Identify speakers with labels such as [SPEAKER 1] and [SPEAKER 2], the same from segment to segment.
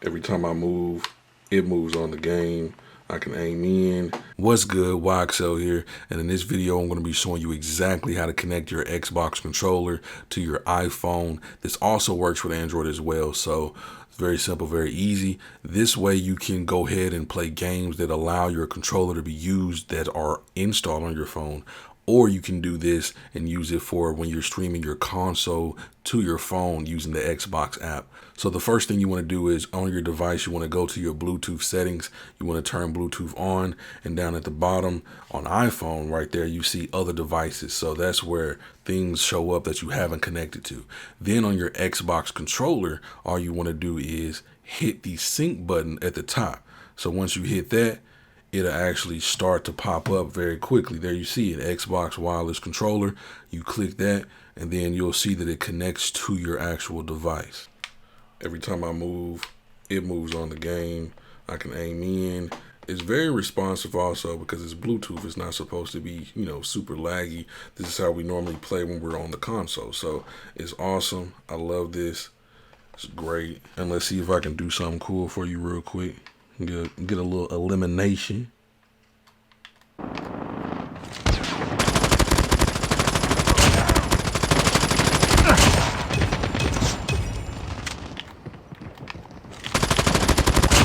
[SPEAKER 1] Every time I move, it moves on the game. I can aim in. What's good? YXL here, and in this video I'm going to be showing you exactly how to connect your Xbox controller to your iPhone. This also works with Android as well, so it's very simple, very easy. This way you can go ahead and play games that allow your controller to be used that are installed on your phone. Or you can do this and use it for when you're streaming your console to your phone using the Xbox app. So the first thing you want to do is on your device, you want to go to your Bluetooth settings. You want to turn Bluetooth on, and down at the bottom on iPhone right there, you see other devices. So that's where things show up that you haven't connected to. Then on your Xbox controller, all you want to do is hit the sync button at the top. So once you hit that, it'll actually start to pop up very quickly. There you see it, Xbox wireless controller. You click that, and then you'll see that it connects to your actual device. Every time I move, it moves on the game. I can aim in. It's very responsive also because it's Bluetooth. It's not supposed to be, super laggy. This is how we normally play when we're on the console. So it's awesome. I love this. It's great. And let's see if I can do something cool for you real quick. Get a little elimination.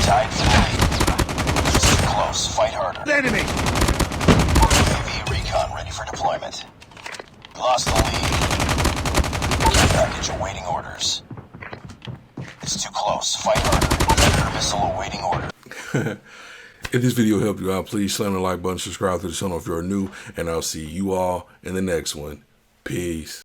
[SPEAKER 2] Tied for the lead. This is close. Fight harder.
[SPEAKER 3] Enemy!
[SPEAKER 2] UAV recon ready for deployment. Lost the lead. Care package awaiting orders. It's too close. Fight harder. Predator missile awaiting order.
[SPEAKER 1] If this video helped you out, please slam the like button, subscribe to the channel if you're new, and I'll see you all in the next one. Peace.